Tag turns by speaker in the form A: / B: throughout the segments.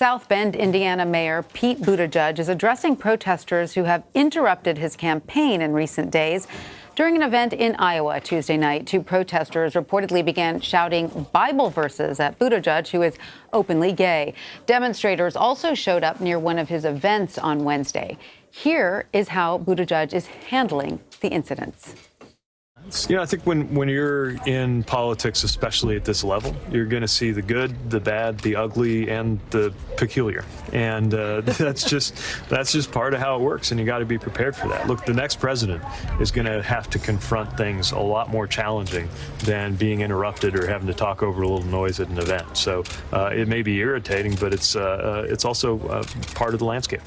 A: South Bend, Indiana Mayor Pete Buttigieg is addressing protesters who have interrupted his campaign in recent days. During an event in Iowa Tuesday night, two protesters reportedly began shouting Bible verses at Buttigieg, who is openly gay. Demonstrators also showed up near one of his events on Wednesday. Here is how Buttigieg is handling the incidents.
B: I think when you're in politics, especially at this level, you're going to see the good, the bad, the ugly, and the peculiar. And that's just part of how it works, and you got to be prepared for that. Look, the next president is going to have to confront things a lot more challenging than being interrupted or having to talk over a little noise at an event. So it may be irritating, but it's also part of the landscape.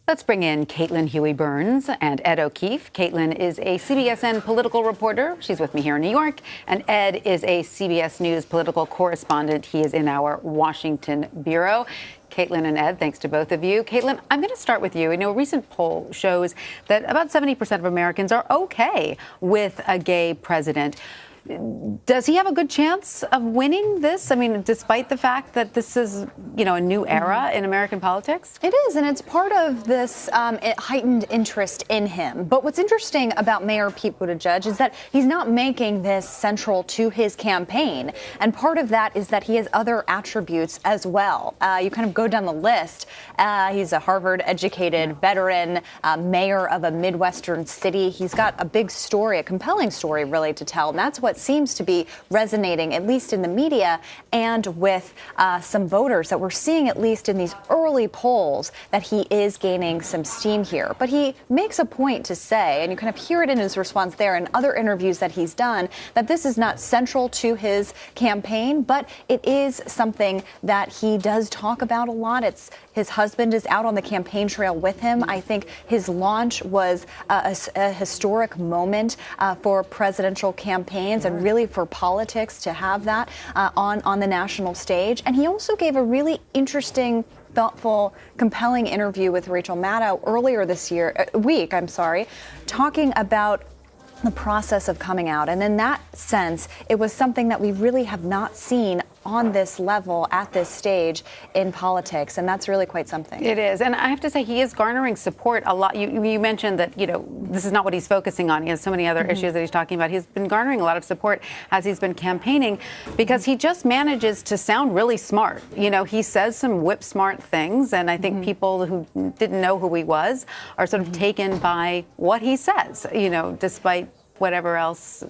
A: Let's bring in Caitlin Huey-Burns and Ed O'Keefe. Caitlin is a CBSN political reporter. She's with me here in New York. And Ed is a CBS News political correspondent. He is in our Washington bureau. Caitlin and Ed, thanks to both of you. Caitlin, I'm going to start with you. A recent poll shows that about 70% of Americans are okay with a gay president. Does he have a good chance of winning this? I mean, despite the fact that this is, a new era in American politics?
C: It is, and it's part of this heightened interest in him. But what's interesting about Mayor Pete Buttigieg is that he's not making this central to his campaign. And part of that is that he has other attributes as well. You kind of go down the list. He's a Harvard-educated veteran, mayor of a Midwestern city. He's got a big story, a compelling story, really, to tell. And that's what seems to be resonating, at least in the media and with some voters, that we're seeing, at least in these early polls, that he is gaining some steam here. But he makes a point to say, and you kind of hear it in his response there and other interviews that he's done, that this is not central to his campaign, but it is something that he does talk about a lot. His husband is out on the campaign trail with him. I think his launch was a historic moment for presidential campaigns and really for politics to have that on the national stage. And he also gave a really interesting, thoughtful, compelling interview with Rachel Maddow earlier this week, talking about the process of coming out. And in that sense, it was something that we really have not seen on this level at this stage in politics, and that's really quite something.
A: It is, and I have to say he is garnering support a lot. You mentioned that this is not what he's focusing on. He has so many other issues that he's talking about. He's been garnering a lot of support as he's been campaigning because he just manages to sound really smart. He says some whip smart things, and I think people who didn't know who he was are sort of taken by what he says. Despite whatever else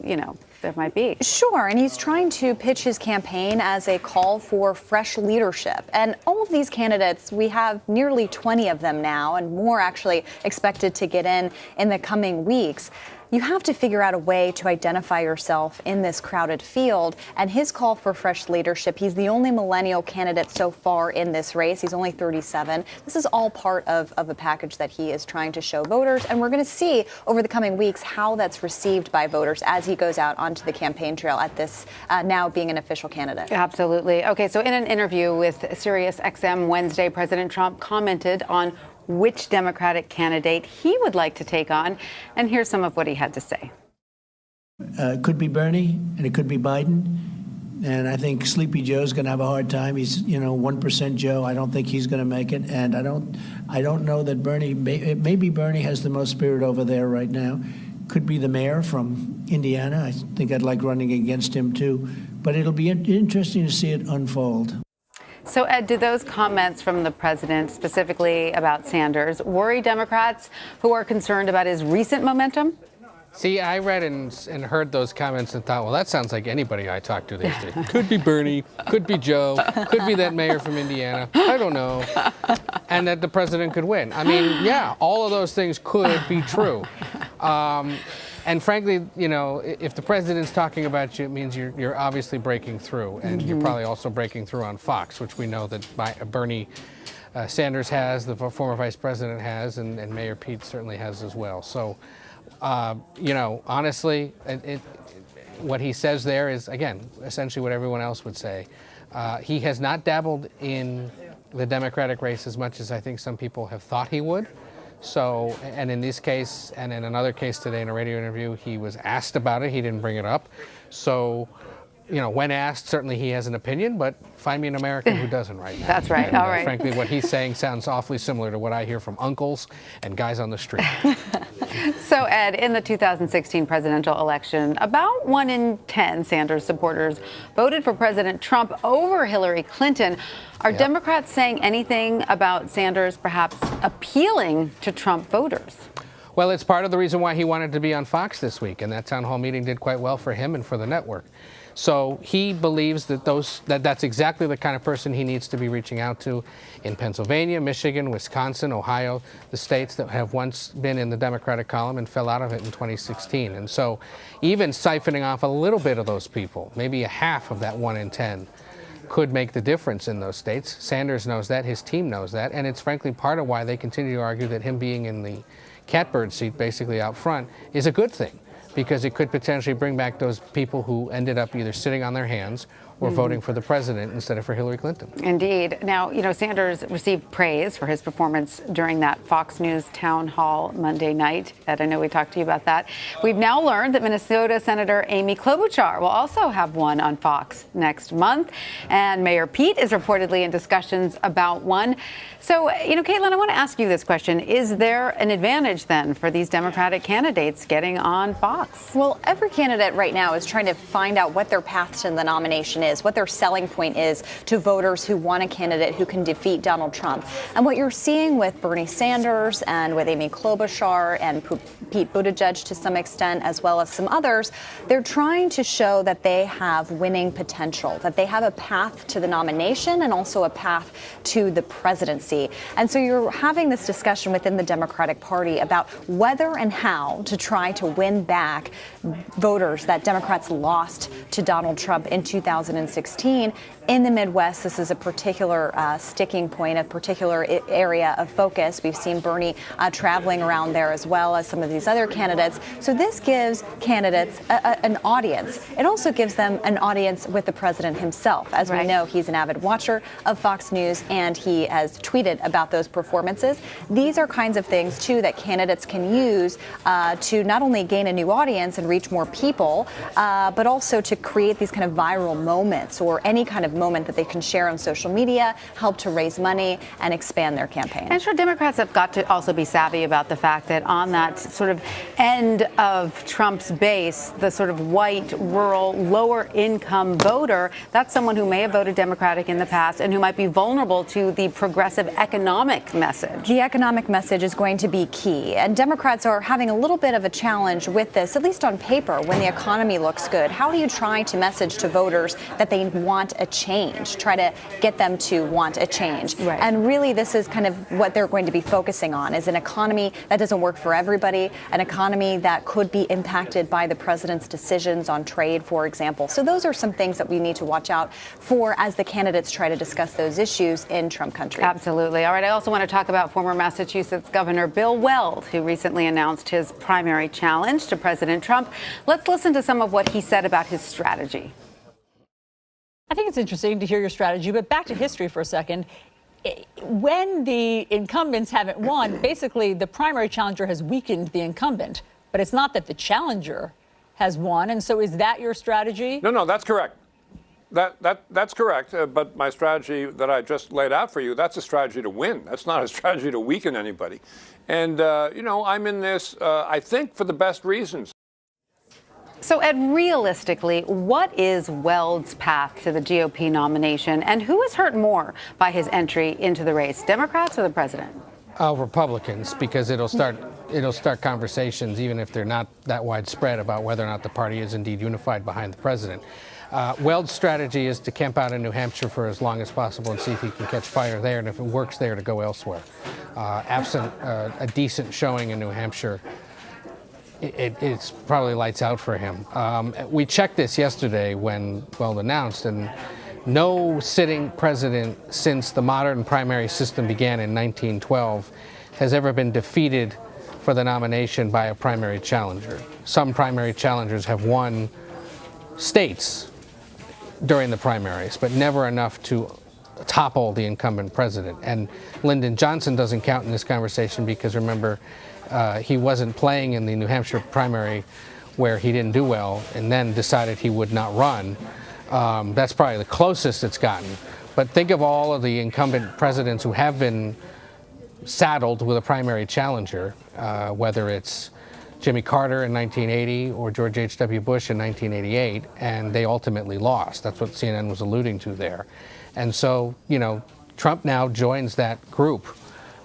A: there might be.
C: Sure, and he's trying to pitch his campaign as a call for fresh leadership. And all of these candidates, we have nearly 20 of them now, and more actually expected to get in the coming weeks. You have to figure out a way to identify yourself in this crowded field. And his call for fresh leadership, he's the only millennial candidate so far in this race. He's only 37. This is all part of a package that he is trying to show voters. And we're going to see over the coming weeks how that's received by voters as he goes out onto the campaign trail at this now being an official candidate.
A: Absolutely. Okay, so in an interview with SiriusXM Wednesday, President Trump commented on which Democratic candidate he would like to take on. And here's some of what he had to say.
D: It could be Bernie and it could be Biden. And I think Sleepy Joe's going to have a hard time. He's, 1% Joe. I don't think he's going to make it. And I don't know that Bernie, maybe Bernie has the most spirit over there right now. Could be the mayor from Indiana. I think I'd like running against him too. But it'll be interesting to see it unfold.
A: So, Ed, do those comments from the president, specifically about Sanders, worry Democrats who are concerned about his recent momentum?
E: See, I read and heard those comments and thought, well, that sounds like anybody I talk to these days. Could be Bernie, could be Joe, could be that mayor from Indiana. I don't know. And that the president could win. I mean, yeah, all of those things could be true. And frankly, if the president's talking about you, it means you're obviously breaking through. And you're probably also breaking through on Fox, which we know that Bernie Sanders has, the former vice president has, and Mayor Pete certainly has as well. So, honestly, what he says there is, again, essentially what everyone else would say. He has not dabbled in the Democratic race as much as I think some people have thought he would. So, and in this case, and in another case today in a radio interview, he was asked about it. He didn't bring it up. So when asked, certainly he has an opinion, but find me an American who doesn't right now.
A: That's right.
E: And,
A: all right.
E: Frankly, what he's saying sounds awfully similar to what I hear from uncles and guys on the street.
A: So, Ed, in the 2016 presidential election, about 1 in 10 Sanders supporters voted for President Trump over Hillary Clinton. Are Democrats saying anything about Sanders perhaps appealing to Trump voters?
E: Well, it's part of the reason why he wanted to be on Fox this week, and that town hall meeting did quite well for him and for the network. So he believes that that's exactly the kind of person he needs to be reaching out to in Pennsylvania, Michigan, Wisconsin, Ohio, the states that have once been in the Democratic column and fell out of it in 2016. And so even siphoning off a little bit of those people, maybe a half of that 1 in 10, could make the difference in those states. Sanders knows that, his team knows that, and it's frankly part of why they continue to argue that him being in the catbird seat, basically out front, is a good thing, because it could potentially bring back those people who ended up either sitting on their hands or voting for the president instead of for Hillary Clinton.
A: Indeed. Now, Sanders received praise for his performance during that Fox News town hall Monday night. Ed, I know we talked to you about that. We've now learned that Minnesota Senator Amy Klobuchar will also have one on Fox next month. And Mayor Pete is reportedly in discussions about one. So, Caitlin, I want to ask you this question. Is there an advantage then for these Democratic candidates getting on Fox?
C: Well, every candidate right now is trying to find out what their path to the nomination is, what their selling point is to voters who want a candidate who can defeat Donald Trump. And what you're seeing with Bernie Sanders and with Amy Klobuchar and Pete Buttigieg to some extent, as well as some others, they're trying to show that they have winning potential, that they have a path to the nomination and also a path to the presidency. And so you're having this discussion within the Democratic Party about whether and how to try to win back voters that Democrats lost to Donald Trump in 2016. In the Midwest, this is a particular sticking point, a particular area of focus. We've seen Bernie traveling around there as well as some of these other candidates. So this gives candidates an audience. It also gives them an audience with the president himself. As we know, he's an avid watcher of Fox News, and he has tweeted about those performances. These are kinds of things, too, that candidates can use to not only gain a new audience and reach more people, but also to create these kind of viral moments or any kind of moment that they can share on social media, help to raise money and expand their campaign.
A: And sure, Democrats have got to also be savvy about the fact that on that sort of end of Trump's base, the sort of white, rural, lower income voter, that's someone who may have voted Democratic in the past and who might be vulnerable to the progressive economic message.
C: The economic message is going to be key. And Democrats are having a little bit of a challenge with this, at least on paper, when the economy looks good. How do you try to message to voters that they want a change, try to get them to want a change?
A: Right.
C: And really, this is kind of what they're going to be focusing on, is an economy that doesn't work for everybody, an economy that could be impacted by the president's decisions on trade, for example. So those are some things that we need to watch out for as the candidates try to discuss those issues in Trump country.
A: Absolutely. All right. I also want to talk about former Massachusetts Governor Bill Weld, who recently announced his primary challenge to President Trump. Let's listen to some of what he said about his strategy.
F: I think it's interesting to hear your strategy, but back to history for a second. When the incumbents haven't won, basically the primary challenger has weakened the incumbent, but it's not that the challenger has won. And so is that your strategy?
G: No, that's correct. That's correct. But my strategy that I just laid out for you, that's a strategy to win. That's not a strategy to weaken anybody. And, I'm in this, I think, for the best reasons.
A: So, Ed, realistically, what is Weld's path to the GOP nomination, and who is hurt more by his entry into the race, Democrats or the president?
E: Republicans, because it'll start conversations, even if they're not that widespread, about whether or not the party is indeed unified behind the president. Weld's strategy is to camp out in New Hampshire for as long as possible and see if he can catch fire there, and if it works there, to go elsewhere. Absent a decent showing in New Hampshire, it's probably lights out for him. We checked this yesterday when Weld announced, and no sitting president since the modern primary system began in 1912 has ever been defeated for the nomination by a primary challenger. Some primary challengers have won states during the primaries, but never enough to topple the incumbent president. And Lyndon Johnson doesn't count in this conversation because, remember, he wasn't playing in the New Hampshire primary where he didn't do well and then decided he would not run. That's probably the closest it's gotten. But think of all of the incumbent presidents who have been saddled with a primary challenger, whether it's Jimmy Carter in 1980 or George H.W. Bush in 1988, and they ultimately lost. That's what CNN was alluding to there. And so, Trump now joins that group,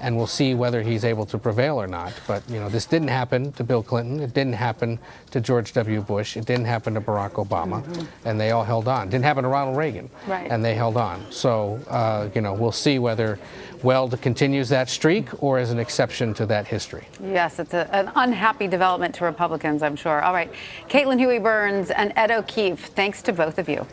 E: and we'll see whether he's able to prevail or not. But, this didn't happen to Bill Clinton. It didn't happen to George W. Bush. It didn't happen to Barack Obama. And they all held on. It didn't happen to Ronald Reagan.
A: Right.
E: And they held on. So, we'll see whether Weld continues that streak or is an exception to that history.
A: Yes, it's an unhappy development to Republicans, I'm sure. All right. Caitlin Huey-Burns and Ed O'Keefe, thanks to both of you.